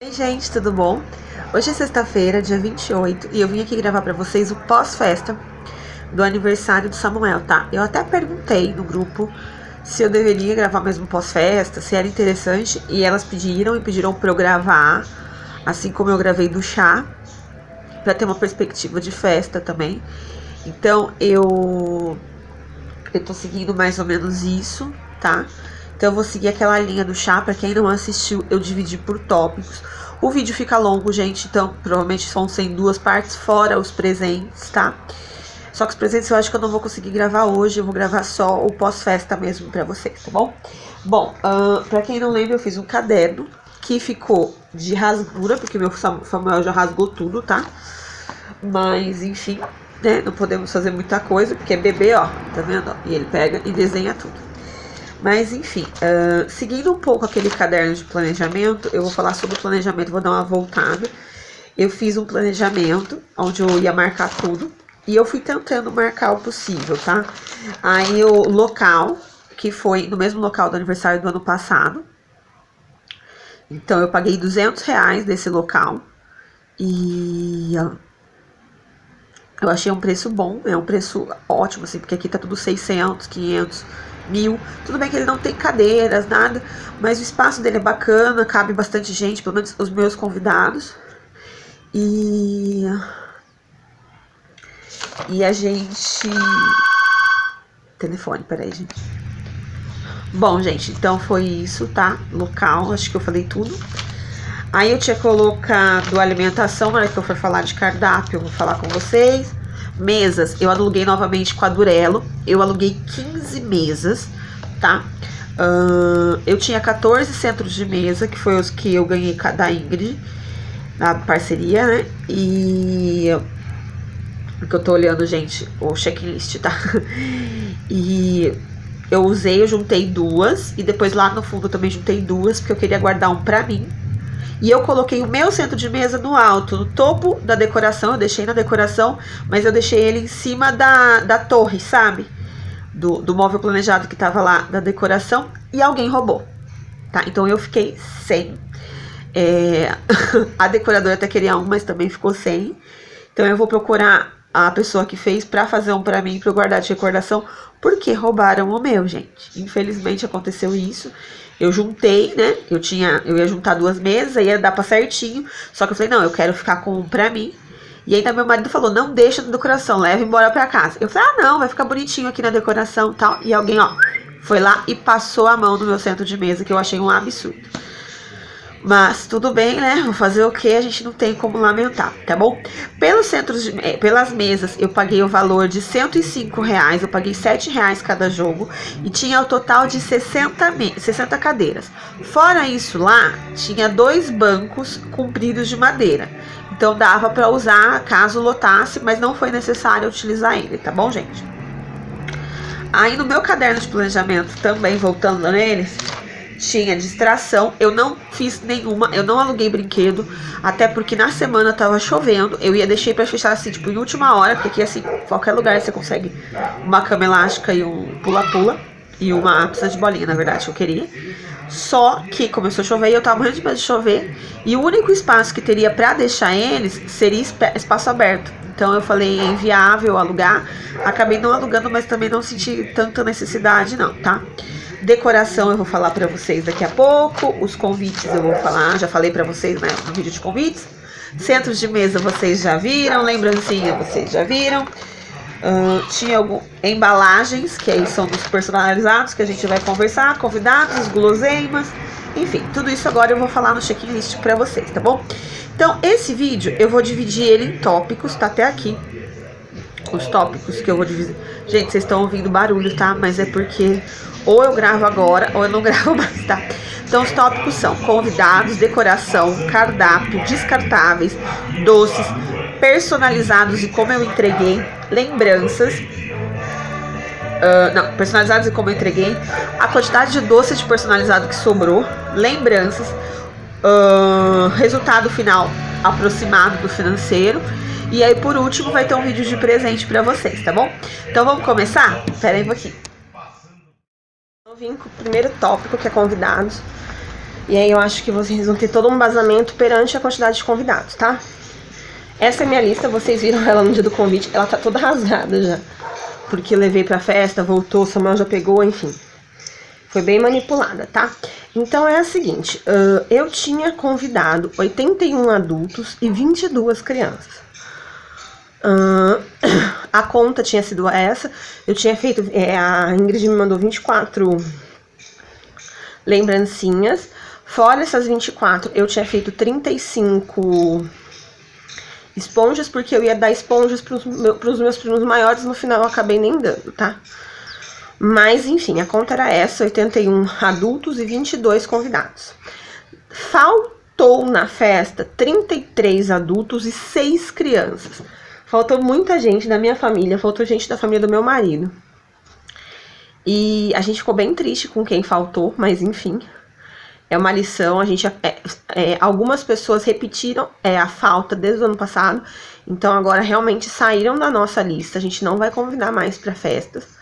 Oi gente, tudo bom? Hoje é sexta-feira, dia 28, e eu vim aqui gravar pra vocês o pós-festa do aniversário do Samuel, tá? Eu até perguntei no grupo se eu deveria gravar mesmo pós-festa, se era interessante, e elas pediram pra eu gravar, assim como eu gravei do chá, pra ter uma perspectiva de festa também. Então eu tô seguindo mais ou menos isso, tá? Então eu vou seguir aquela linha do chá. Pra quem não assistiu, eu dividi por tópicos. O vídeo fica longo, gente, então provavelmente vão ser em duas partes, fora os presentes, tá? Só que os presentes eu acho que eu não vou conseguir gravar hoje, eu vou gravar só o pós-festa mesmo pra vocês, tá bom? Bom, pra quem não lembra, eu fiz um caderno que ficou de rasgura, porque meu Samuel já rasgou tudo, tá? Mas, enfim, né, não podemos fazer muita coisa, porque é bebê, ó, tá vendo? E ele pega e desenha tudo. Mas enfim, seguindo um pouco aquele caderno de planejamento, eu vou falar sobre o planejamento, vou dar uma voltada. Eu fiz um planejamento onde eu ia marcar tudo e eu fui tentando marcar o possível, tá? Aí o local, que foi no mesmo local do aniversário do ano passado, então eu paguei R$200 desse local e eu achei um preço bom, é um preço ótimo, assim, porque aqui tá tudo 600, 500, 1000. Tudo bem que ele não tem cadeiras, nada, mas o espaço dele é bacana, cabe bastante gente, pelo menos os meus convidados. E a gente... Telefone, peraí, gente. Bom, gente, então foi isso, tá? Local, acho que eu falei tudo. Aí eu tinha colocado alimentação, na hora que eu for falar de cardápio, eu vou falar com vocês. Mesas, eu aluguei novamente com a Durello. Eu aluguei 15 mesas, tá? Eu tinha 14 centros de mesa, que foi os que eu ganhei da Ingrid, na parceria, né? E... porque eu tô olhando, gente, o checklist, tá? E... eu juntei duas. E depois lá no fundo eu também juntei duas, porque eu queria guardar um pra mim. E eu coloquei o meu centro de mesa no alto, no topo da decoração. Eu deixei na decoração, mas eu deixei ele em cima da torre, sabe? Do móvel planejado que tava lá, da decoração. E alguém roubou, tá? Então eu fiquei sem. A decoradora até queria um, mas também ficou sem. Então eu vou procurar a pessoa que fez pra fazer um pra mim, pra eu guardar de recordação. Porque roubaram o meu, gente. Infelizmente aconteceu isso. Eu juntei, né? Eu ia juntar duas mesas, ia dar pra certinho. Só que eu falei, não, eu quero ficar com um pra mim. E ainda meu marido falou, não deixa na decoração, leva embora pra casa. Eu falei, não, vai ficar bonitinho aqui na decoração e tal. E alguém, ó, foi lá e passou a mão no meu centro de mesa, que eu achei um absurdo. Mas tudo bem, né? Vou fazer o que? A gente não tem como lamentar, tá bom? Pelas mesas, eu paguei o valor de R$105. Eu paguei R$7 cada jogo. E tinha o total de 60 cadeiras. Fora isso, lá tinha 2 bancos compridos de madeira. Então dava pra usar caso lotasse, mas não foi necessário utilizar ele, tá bom, gente? Aí no meu caderno de planejamento, também voltando neles, tinha distração. Eu não fiz nenhuma, eu não aluguei brinquedo, até porque na semana tava chovendo. Eu ia deixar pra fechar assim, tipo, em última hora, porque aqui assim, qualquer lugar você consegue uma cama elástica e um pula-pula. E uma pista de bolinha, na verdade, que eu queria. Só que começou a chover e eu tava morrendo de medo de chover. E o único espaço que teria pra deixar eles seria espaço aberto. Então eu falei, é inviável alugar. Acabei não alugando, mas também não senti tanta necessidade não, tá? Decoração eu vou falar pra vocês daqui a pouco. Os convites eu vou falar, já falei pra vocês, né, no vídeo de convites. Centros de mesa vocês já viram, lembrancinha vocês já viram. Tinha embalagens, que aí são dos personalizados, que a gente vai conversar, convidados, guloseimas, enfim, tudo isso agora eu vou falar no checklist pra vocês, tá bom? Então, esse vídeo eu vou dividir ele em tópicos, tá até aqui. Os tópicos que eu vou dividir. Gente, vocês estão ouvindo barulho, tá? Mas é porque ou eu gravo agora ou eu não gravo mais, tá? Então os tópicos são convidados, decoração, cardápio, descartáveis, doces, personalizados e como eu entreguei, lembranças. Não, personalizados e como eu entreguei, a quantidade de doce de personalizado que sobrou, lembranças, resultado final aproximado do financeiro. E aí por último vai ter um vídeo de presente pra vocês, tá bom? Então vamos começar? Pera aí um pouquinho. Eu vim com o primeiro tópico, que é convidados. E aí eu acho que vocês vão ter todo um embasamento perante a quantidade de convidados, tá? Essa é a minha lista, vocês viram ela no dia do convite, ela tá toda rasgada já. Porque levei pra festa, voltou, Samuel já pegou, enfim. Foi bem manipulada, tá? Então é a seguinte, eu tinha convidado 81 adultos e 22 crianças. A conta tinha sido essa, eu tinha feito, a Ingrid me mandou 24 lembrancinhas. Fora essas 24, eu tinha feito 35 esponjas, porque eu ia dar esponjas pros meus primos maiores, no final eu acabei nem dando, tá? Mas, enfim, a conta era essa, 81 adultos e 22 convidados. Faltou na festa 33 adultos e 6 crianças. Faltou muita gente da minha família, faltou gente da família do meu marido. E a gente ficou bem triste com quem faltou, mas enfim, é uma lição. A gente, algumas pessoas repetiram a falta desde o ano passado, então agora realmente saíram da nossa lista. A gente não vai convidar mais para festas.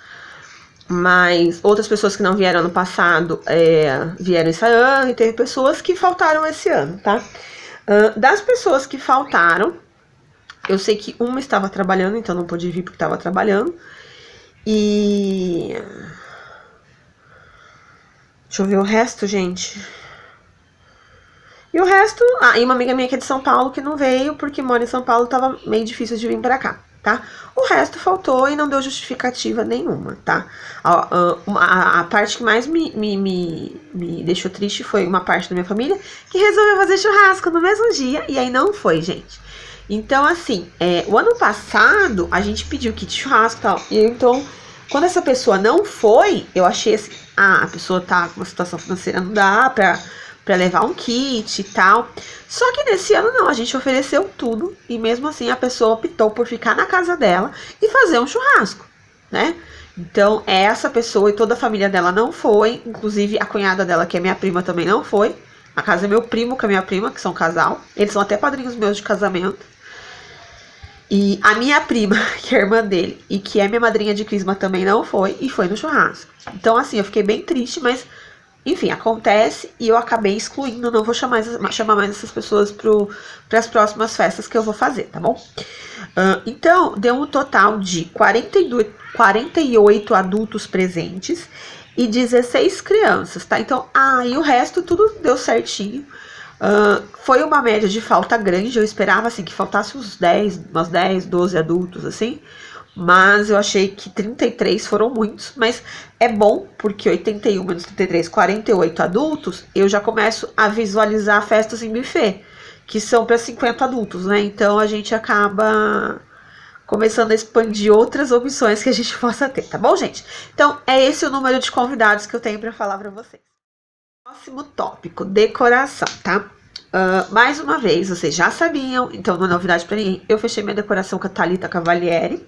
Mas outras pessoas que não vieram ano passado vieram esse ano, e teve pessoas que faltaram esse ano, tá? Das pessoas que faltaram, eu sei que uma estava trabalhando, então não pôde vir porque estava trabalhando. E deixa eu ver o resto, gente. E o resto, e uma amiga minha que é de São Paulo que não veio porque mora em São Paulo, tava meio difícil de vir pra cá, tá? O resto faltou e não deu justificativa nenhuma, tá? A parte que mais me deixou triste foi uma parte da minha família que resolveu fazer churrasco no mesmo dia, e aí não foi, gente. Então, assim, o ano passado a gente pediu kit churrasco e tal, e então, quando essa pessoa não foi, eu achei assim, a pessoa tá com uma situação financeira, não dá pra levar um kit e tal. Só que nesse ano não, a gente ofereceu tudo e mesmo assim a pessoa optou por ficar na casa dela e fazer um churrasco, né? Então essa pessoa e toda a família dela não foi, inclusive a cunhada dela, que é minha prima, também não foi. A casa é meu primo com a minha prima, que são um casal. Eles são até padrinhos meus de casamento. E a minha prima, que é a irmã dele e que é minha madrinha de crisma, também não foi e foi no churrasco. Então assim, eu fiquei bem triste, mas enfim, acontece e eu acabei excluindo, não vou chamar mais essas pessoas para as próximas festas que eu vou fazer, tá bom? Então, deu um total de 48 adultos presentes e 16 crianças, tá? Então, e o resto tudo deu certinho. Foi uma média de falta grande, eu esperava assim que faltasse umas 10, 12 adultos, assim. Mas eu achei que 33 foram muitos, mas é bom, porque 81 menos 33, 48 adultos, eu já começo a visualizar festas em buffet, que são para 50 adultos, né? Então a gente acaba começando a expandir outras opções que a gente possa ter, tá bom, gente? Então é esse o número de convidados que eu tenho para falar para vocês. Próximo tópico, decoração, tá? Mais uma vez, vocês já sabiam, então não é novidade pra ninguém, eu fechei minha decoração com a Thalita Cavalieri.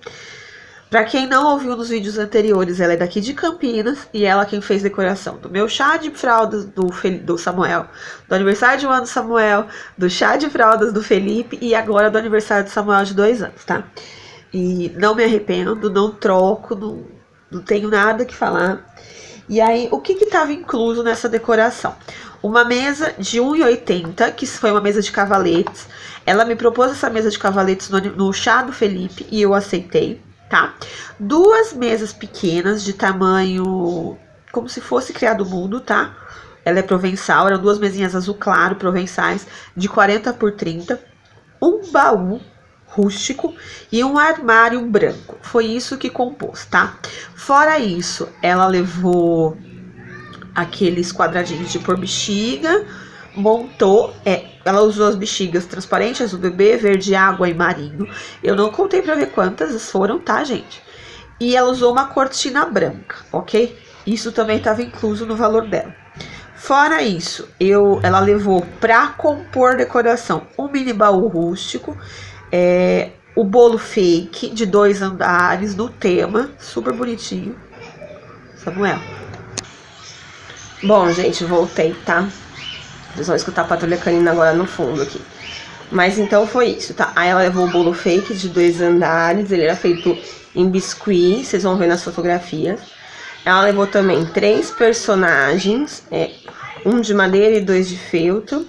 Pra quem não ouviu nos vídeos anteriores, ela é daqui de Campinas e ela quem fez decoração do meu chá de fraldas do Samuel, do aniversário de um ano do Samuel, do chá de fraldas do Felipe e agora do aniversário do Samuel de 2 anos, tá? E não me arrependo, não troco, não tenho nada que falar. E aí, o que estava incluso nessa decoração? Uma mesa de 1,80, que foi uma mesa de cavaletes. Ela me propôs essa mesa de cavaletes no chá do Felipe e eu aceitei, tá? 2 mesas pequenas de tamanho como se fosse criado mudo, tá? Ela é provençal, eram 2 mesinhas azul claro, provençais, de 40 por 30. Um baú rústico e um armário branco. Foi isso que compôs, tá? Fora isso, ela levou aqueles quadradinhos de pôr bexiga, montou, ela usou as bexigas transparentes, azul bebê, verde água e marinho. Eu não contei pra ver quantas foram, tá, gente? E ela usou uma cortina branca, ok? Isso também estava incluso no valor dela. Fora isso, ela levou pra compor decoração um mini baú rústico, o bolo fake de 2 andares no tema, super bonitinho. Samuel. Bom, gente, voltei, tá? Vocês vão escutar a patrulha canina agora no fundo aqui. Mas então foi isso, tá? Aí ela levou o bolo fake de 2 andares, ele era feito em biscuit, vocês vão ver nas fotografias. Ela levou também 3 personagens, um de madeira e 2 de feltro.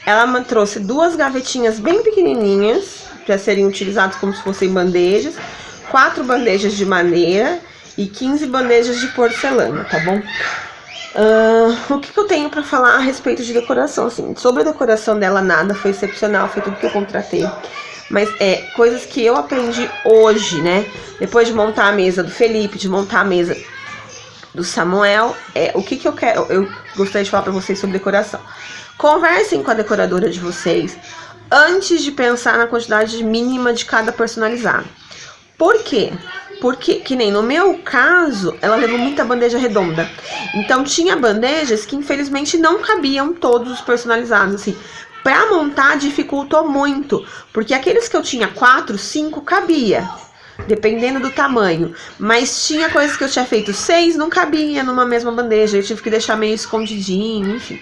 Ela trouxe 2 gavetinhas bem pequenininhas, para serem utilizadas como se fossem bandejas, 4 bandejas de madeira e 15 bandejas de porcelana, tá bom? O que eu tenho para falar a respeito de decoração? Assim, sobre a decoração dela, nada foi excepcional, foi tudo que eu contratei. Mas coisas que eu aprendi hoje, né? Depois de montar a mesa do Felipe, de montar a mesa do Samuel, o que eu quero? Eu gostaria de falar para vocês sobre decoração. Conversem com a decoradora de vocês antes de pensar na quantidade mínima de cada personalizado. Por quê? Porque, que nem no meu caso, ela levou muita bandeja redonda. Então, tinha bandejas que, infelizmente, não cabiam todos os personalizados, assim. Pra montar, dificultou muito. Porque aqueles que eu tinha 4, 5, cabia. Dependendo do tamanho. Mas tinha coisas que eu tinha feito 6, não cabia numa mesma bandeja. Eu tive que deixar meio escondidinho, enfim.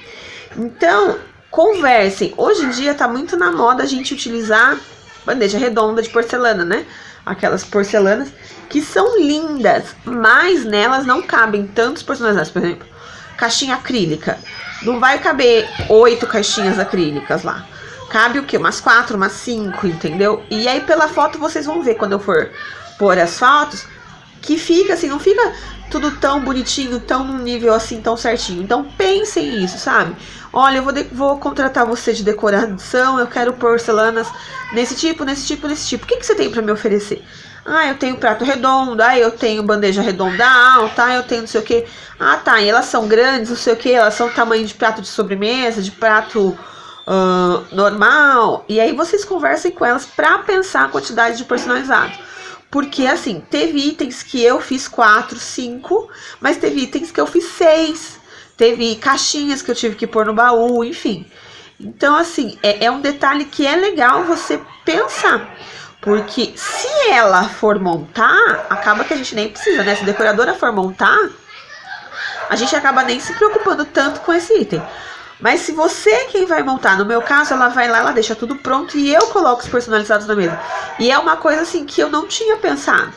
Então, conversem. Hoje em dia tá muito na moda a gente utilizar bandeja redonda de porcelana, né? Aquelas porcelanas que são lindas, mas nelas não cabem tantos personalizados. Por exemplo, caixinha acrílica. Não vai caber 8 caixinhas acrílicas lá. Cabe o quê? Umas 4, umas 5, entendeu? E aí pela foto vocês vão ver quando eu for pôr as fotos, que fica assim, não fica tudo tão bonitinho, tão num nível assim, tão certinho. Então pensem nisso, sabe? Olha, eu vou contratar você de decoração, eu quero porcelanas nesse tipo, nesse tipo, nesse tipo. O que você tem pra me oferecer? Ah, eu tenho prato redondo, eu tenho bandeja redonda alta, eu tenho não sei o que. Ah, tá, e elas são grandes, não sei o que, elas são tamanho de prato de sobremesa, de prato normal. E aí vocês conversem com elas pra pensar a quantidade de personalizados. Porque, assim, teve itens que eu fiz 4, 5, mas teve itens que eu fiz 6. Teve caixinhas que eu tive que pôr no baú, enfim. Então, assim, é um detalhe que é legal você pensar. Porque se ela for montar, acaba que a gente nem precisa, né? Se a decoradora for montar, a gente acaba nem se preocupando tanto com esse item. Mas se você é quem vai montar, no meu caso, ela vai lá, ela deixa tudo pronto e eu coloco os personalizados na mesa. E é uma coisa assim que eu não tinha pensado,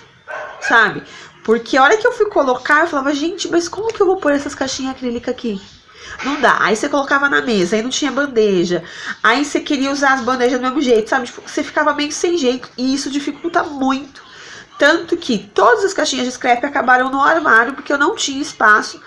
sabe? Porque a hora que eu fui colocar, eu falava, gente, mas como que eu vou pôr essas caixinhas acrílicas aqui? Não dá. Aí você colocava na mesa, aí não tinha bandeja. Aí você queria usar as bandejas do mesmo jeito, sabe? Tipo, você ficava meio sem jeito e isso dificulta muito. Tanto que todas as caixinhas de scrap acabaram no armário porque eu não tinha espaço.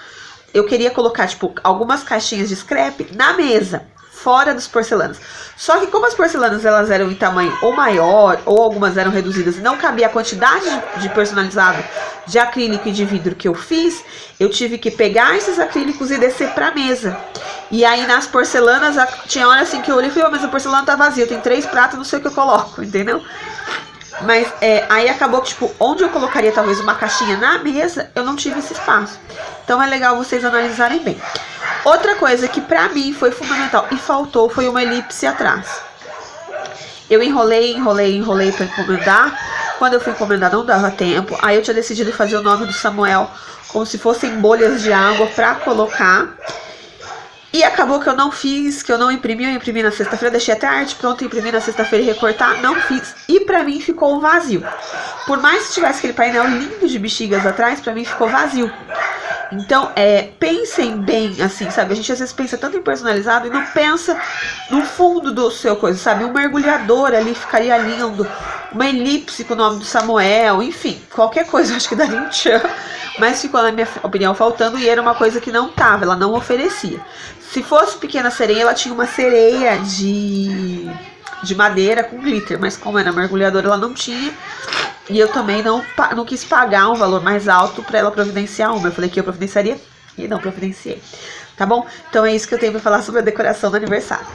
Eu queria colocar, tipo, algumas caixinhas de scrap na mesa, fora dos porcelanas. Só que como as porcelanas, elas eram em tamanho ou maior, ou algumas eram reduzidas e não cabia a quantidade de personalizado de acrílico e de vidro que eu fiz, eu tive que pegar esses acrílicos e descer pra mesa. E aí nas porcelanas, tinha hora assim que eu olhei e falei, mas a porcelana tá vazia, eu tenho 3 pratos, não sei o que eu coloco, entendeu? Mas aí acabou que, tipo, onde eu colocaria talvez uma caixinha na mesa, eu não tive esse espaço. Então é legal vocês analisarem bem. Outra coisa que pra mim foi fundamental e faltou foi uma elipse atrás. Eu enrolei pra encomendar. Quando eu fui encomendar não dava tempo. Aí eu tinha decidido fazer o nome do Samuel como se fossem bolhas de água pra colocar. E acabou que eu não fiz, que eu não imprimi, eu imprimi na sexta-feira, deixei até a arte pronta, imprimi na sexta-feira e recortar, não fiz. E pra mim ficou vazio. Por mais que tivesse aquele painel lindo de bexigas atrás, pra mim ficou vazio. Então, pensem bem, assim, sabe? A gente às vezes pensa tanto em personalizado e não pensa no fundo do seu coisa, sabe? Um mergulhador ali ficaria lindo, uma elipse com o nome do Samuel, enfim, qualquer coisa eu acho que daria um tchan. Mas ficou, na minha opinião, faltando e era uma coisa que não tava, ela não oferecia. Se fosse Pequena Sereia, ela tinha uma sereia de madeira com glitter, mas como era mergulhadora, ela não tinha. E eu também não quis pagar um valor mais alto pra ela providenciar uma. Eu falei que eu providenciaria e não providenciei. Tá bom? Então é isso que eu tenho pra falar sobre a decoração do aniversário.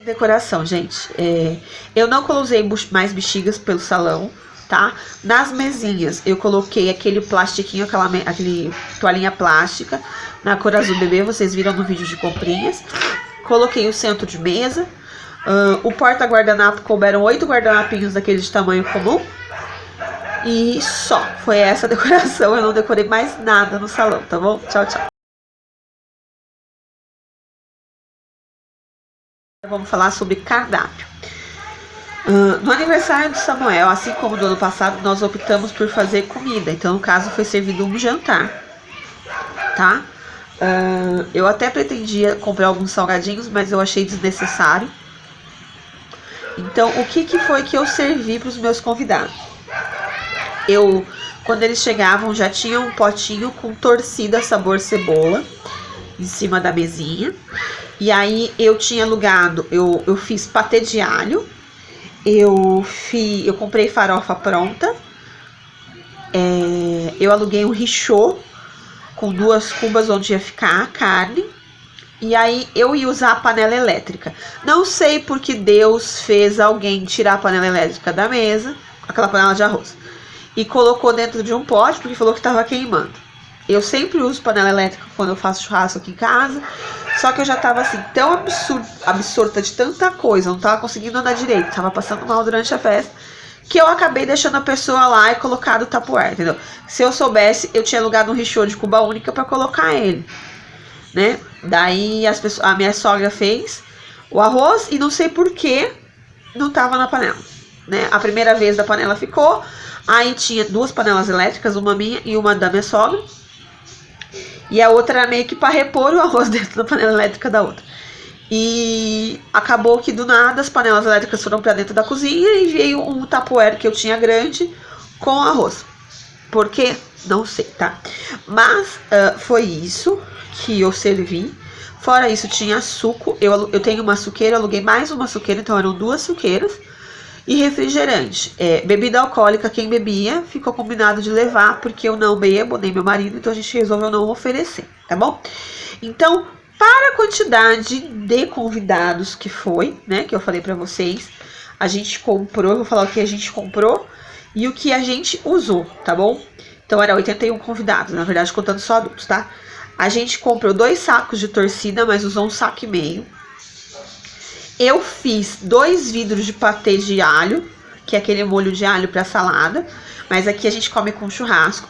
Decoração, gente. Eu não coloquei mais bexigas pelo salão, tá? Nas mesinhas eu coloquei aquele plastiquinho, aquele toalhinha plástica na cor azul bebê, vocês viram no vídeo de comprinhas. Coloquei o centro de mesa. O porta-guardanapo, couberam 8 guardanapinhos daqueles de tamanho comum. E só, foi essa a decoração, eu não decorei mais nada no salão, tá bom? Tchau, tchau. Vamos falar sobre cardápio. No aniversário do Samuel, assim como do ano passado, nós optamos por fazer comida. Então, no caso, foi servido um jantar, tá? Eu até pretendia comprar alguns salgadinhos, mas eu achei desnecessário. Então, o que foi que eu servi para os meus convidados? Quando eles chegavam, já tinha um potinho com torcida sabor cebola em cima da mesinha. E aí eu tinha alugado, eu fiz patê de alho, eu comprei farofa pronta, eu aluguei um richô com 2 cubas onde ia ficar a carne. E aí eu ia usar a panela elétrica. Não sei porque Deus fez alguém tirar a panela elétrica da mesa, aquela panela de arroz, e colocou dentro de um pote porque falou que estava queimando. Eu sempre uso panela elétrica quando eu faço churrasco aqui em casa. Só que eu já tava assim, tão absorta de tanta coisa, não tava conseguindo andar direito, tava passando mal durante a festa, que eu acabei deixando a pessoa lá e colocado o tapuér, entendeu? Se eu soubesse, eu tinha alugado um richô de cuba única pra colocar ele, né? Daí a minha sogra fez o arroz e não sei por que não tava na panela, né? A primeira vez da panela ficou, aí tinha 2 panelas elétricas, uma minha e uma da minha sogra. E a outra era meio que para repor o arroz dentro da panela elétrica da outra. E acabou que do nada as panelas elétricas foram para dentro da cozinha e veio um tapuér que eu tinha grande com arroz. Por quê? Não sei, tá? Mas foi isso que eu servi. Fora isso tinha suco. Eu tenho uma suqueira, aluguei mais uma suqueira, então eram 2 suqueiras. E refrigerante, bebida alcoólica, quem bebia ficou combinado de levar, porque eu não bebo, nem meu marido, então a gente resolveu não oferecer, tá bom? Então, para a quantidade de convidados que foi, né, que eu falei pra vocês, a gente comprou, eu vou falar o que a gente comprou e o que a gente usou, tá bom? Então, era 81 convidados, na verdade, contando só adultos, tá? A gente comprou 2 sacos de torcida, mas usou 1,5 saco. Eu fiz 2 vidros de patê de alho, que é aquele molho de alho para salada, mas aqui a gente come com churrasco.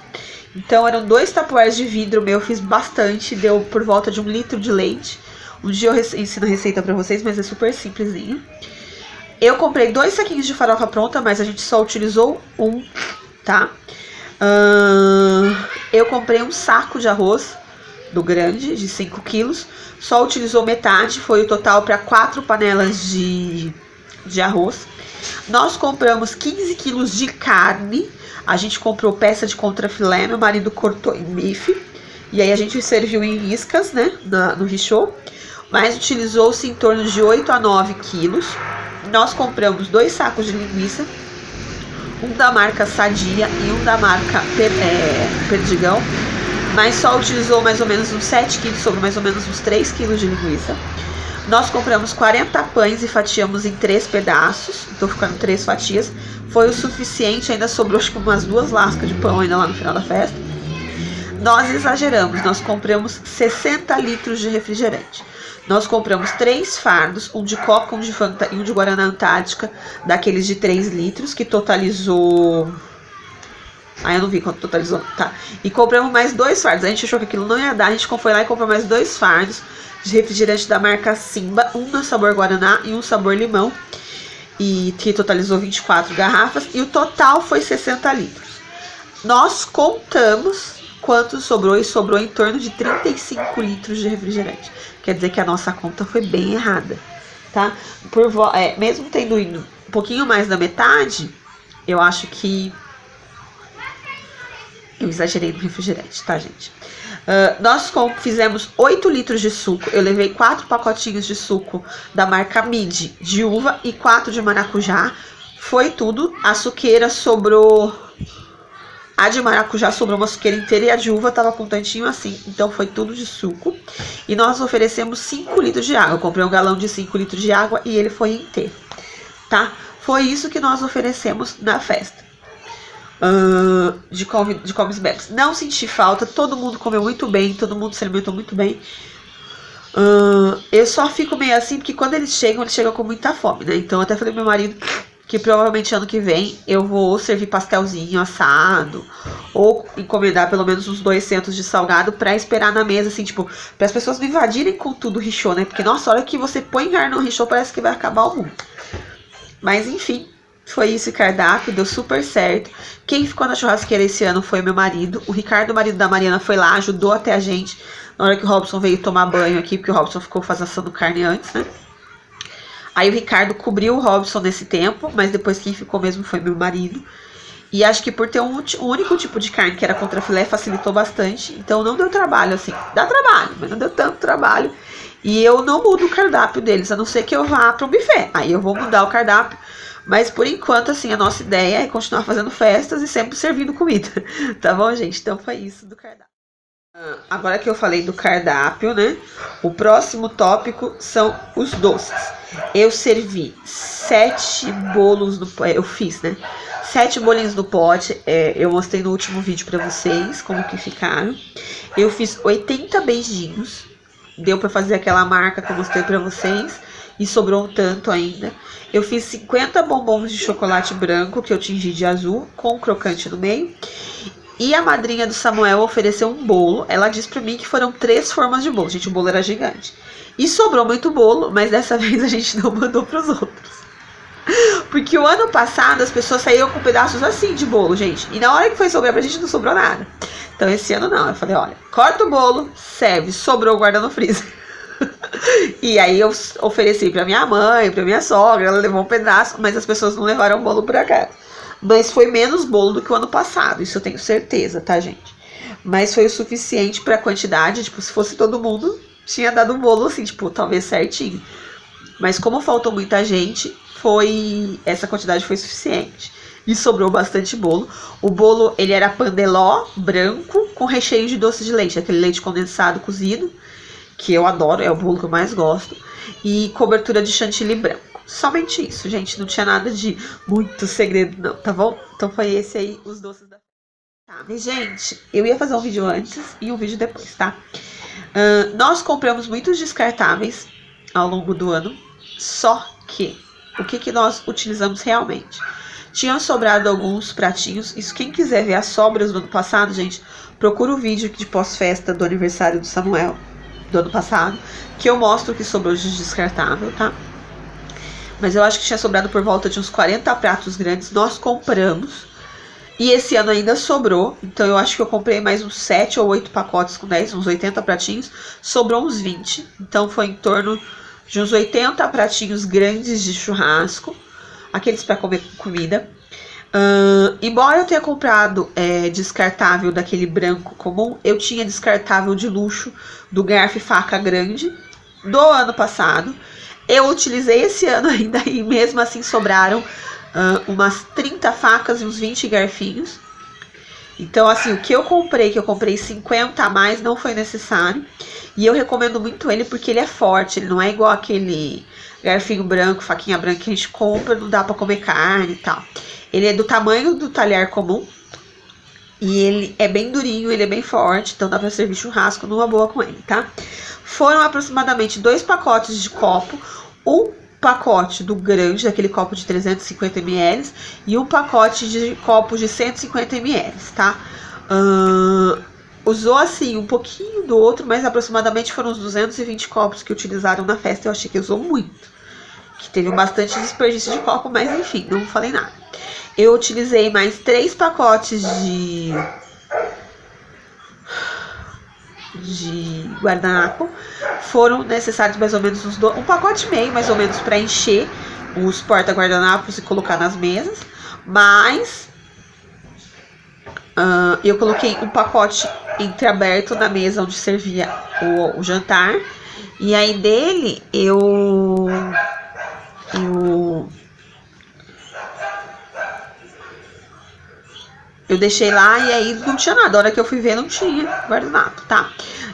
Então eram 2 tapuérs de vidro, eu fiz bastante, deu por volta de 1 litro de leite. Um dia eu ensino a receita para vocês, mas é super simplesinho. Eu comprei 2 saquinhos de farofa pronta, mas a gente só utilizou 1, tá? Eu comprei 1 saco de arroz do grande, de 5 quilos. Só utilizou metade, foi o total para 4 panelas de arroz. Nós compramos 15 quilos de carne. A gente comprou peça de contrafilé, meu marido cortou em bife. E aí a gente serviu em iscas, né, no richô. Mas utilizou-se em torno de 8 a 9 quilos. Nós compramos 2 sacos de linguiça. Um da marca Sadia e um da marca Perdigão. Mas só utilizou mais ou menos uns 7 quilos, sobre mais ou menos uns 3 quilos de linguiça. Nós compramos 40 pães e fatiamos em 3 pedaços, então ficando 3 fatias. Foi o suficiente, ainda sobrou acho que umas 2 lascas de pão ainda lá no final da festa. Nós exageramos, nós compramos 60 litros de refrigerante. Nós compramos 3 fardos, um de Coca, um de Fanta e um de Guaraná Antártica, daqueles de 3 litros, que totalizou... eu não vi quanto totalizou, tá. E compramos mais 2 fardos. A gente achou que aquilo não ia dar, a gente foi lá e comprou mais 2 fardos de refrigerante da marca Simba, um no sabor Guaraná e um sabor limão, e que totalizou 24 garrafas, e o total foi 60 litros. Nós contamos quanto sobrou, e sobrou em torno de 35 litros de refrigerante. Quer dizer que a nossa conta foi bem errada, tá? Mesmo tendo ido um pouquinho mais da metade, eu acho que eu exagerei no refrigerante, tá, gente? Nós fizemos 8 litros de suco. Eu levei 4 pacotinhos de suco da marca Midi de uva e 4 de maracujá. Foi tudo. A suqueira sobrou... A de maracujá sobrou uma suqueira inteira e a de uva tava com um tantinho assim. Então foi tudo de suco. E nós oferecemos 5 litros de água. Eu comprei um galão de 5 litros de água e ele foi inteiro, tá? Foi isso que nós oferecemos na festa. De comes e bebes. Não senti falta, todo mundo comeu muito bem, todo mundo se alimentou muito bem. Eu só fico meio assim, porque quando eles chegam com muita fome, né? Então eu até falei pro meu marido que provavelmente ano que vem eu vou servir pastelzinho assado, ou encomendar pelo menos uns 200 de salgado pra esperar na mesa, assim, tipo, para as pessoas não invadirem com tudo o richô, né? Porque nossa, a hora que você põe carne no richô parece que vai acabar o mundo. Mas enfim, foi isso o cardápio, deu super certo. Quem ficou na churrasqueira esse ano foi meu marido. O Ricardo, o marido da Mariana, foi lá, ajudou até a gente na hora que o Robson veio tomar banho aqui, porque o Robson ficou assando carne antes, né? Aí o Ricardo cobriu o Robson nesse tempo, mas depois quem ficou mesmo foi meu marido. E acho que por ter um único tipo de carne, que era contrafilé, facilitou bastante. Então não deu trabalho, assim. Dá trabalho, mas não deu tanto trabalho. E eu não mudo o cardápio deles, a não ser que eu vá para o buffet. Aí eu vou mudar o cardápio. Mas por enquanto, assim, a nossa ideia é continuar fazendo festas e sempre servindo comida. Tá bom, gente? Então foi isso do cardápio. Agora que eu falei do cardápio, né? O próximo tópico são os doces. Eu servi 7 bolos no pote. Eu fiz, né? 7 bolinhos no pote. Eu mostrei no último vídeo pra vocês como que ficaram. Eu fiz 80 beijinhos. Deu pra fazer aquela marca que eu mostrei pra vocês. E sobrou um tanto ainda. Eu fiz 50 bombons de chocolate branco que eu tingi de azul, com crocante no meio. E a madrinha do Samuel ofereceu um bolo. Ela disse pra mim que foram 3 formas de bolo. Gente, o bolo era gigante. E sobrou muito bolo, mas dessa vez a gente não mandou pros outros. Porque o ano passado as pessoas saíram com pedaços assim de bolo, gente. E na hora que foi sobrar pra gente não sobrou nada. Então esse ano não. Eu falei, olha, corta o bolo, serve, sobrou, guarda no freezer. E aí eu ofereci pra minha mãe, pra minha sogra, ela levou um pedaço, mas as pessoas não levaram o bolo pra casa. Mas foi menos bolo do que o ano passado, isso eu tenho certeza, tá, gente? Mas foi o suficiente pra quantidade, tipo, se fosse todo mundo, tinha dado um bolo assim, tipo, talvez certinho. Mas como faltou muita gente, essa quantidade foi suficiente. E sobrou bastante bolo. O bolo, ele era pandeló branco com recheio de doce de leite, aquele leite condensado cozido, que eu adoro, é o bolo que eu mais gosto, e cobertura de chantilly branco. Somente isso, gente, não tinha nada de muito segredo não, tá bom? Então foi esse aí, os doces da... Tá, mas gente, eu ia fazer um vídeo antes e um vídeo depois, tá? Nós compramos muitos descartáveis ao longo do ano, só que, o que nós utilizamos realmente? Tinham sobrado alguns pratinhos, isso quem quiser ver as sobras do ano passado, gente, procura o vídeo de pós-festa do aniversário do Samuel, do ano passado, que eu mostro o que sobrou de descartável, tá? Mas eu acho que tinha sobrado por volta de uns 40 pratos grandes, nós compramos, e esse ano ainda sobrou, então eu acho que eu comprei mais uns 7 ou 8 pacotes com 10, uns 80 pratinhos, sobrou uns 20, então foi em torno de uns 80 pratinhos grandes de churrasco, aqueles para comer comida. Embora eu tenha comprado descartável daquele branco comum, eu tinha descartável de luxo do garfo e faca grande do ano passado. Eu utilizei esse ano ainda e mesmo assim sobraram umas 30 facas e uns 20 garfinhos. Então assim, o que eu comprei 50 a mais, não foi necessário. E eu recomendo muito ele porque ele é forte, ele não é igual aquele garfinho branco, faquinha branca que a gente compra, não dá pra comer carne e tal. Ele é do tamanho do talher comum. E ele é bem durinho, ele é bem forte, então dá pra servir churrasco numa boa com ele, tá? Foram aproximadamente 2 pacotes de copo, um pacote do grande, daquele copo de 350 ml, e um pacote de copos de 150 ml, tá? Usou assim um pouquinho do outro, mas aproximadamente foram uns 220 copos que utilizaram na festa. Eu achei que usou muito, que teve bastante desperdício de copo, mas enfim, não falei nada. Eu utilizei mais 3 pacotes de guardanapo. Foram necessários mais ou menos um pacote e meio, mais ou menos, para encher os porta-guardanapos e colocar nas mesas. Mas eu coloquei um pacote entreaberto na mesa onde servia o jantar. E aí dele eu deixei lá e aí não tinha nada. A hora que eu fui ver não tinha guardanapo, tá?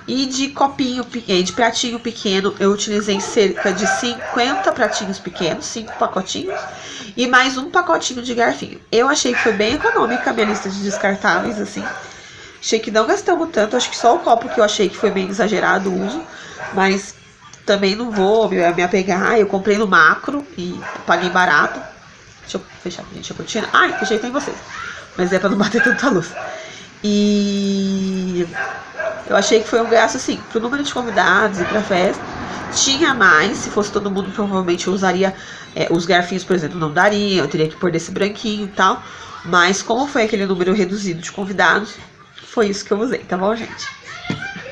E de de pratinho pequeno, eu utilizei cerca de 50 pratinhos pequenos, 5 pacotinhos, e mais um pacotinho de garfinho. Eu achei que foi bem econômica a minha lista de descartáveis, assim. Achei que não gastamos tanto, acho que só o copo que eu achei que foi bem exagerado o uso, mas também não vou me apegar. Eu comprei no Macro e paguei barato. Deixa eu fechar, gente, a cortina. Ai, fechei tem vocês. Mas é pra não bater tanta luz. E eu achei que foi um gasto, assim, pro número de convidados e pra festa. Tinha mais, se fosse todo mundo, provavelmente eu usaria os garfinhos, por exemplo, não daria, eu teria que pôr desse branquinho e tal. Mas como foi aquele número reduzido de convidados, foi isso que eu usei, tá bom, gente?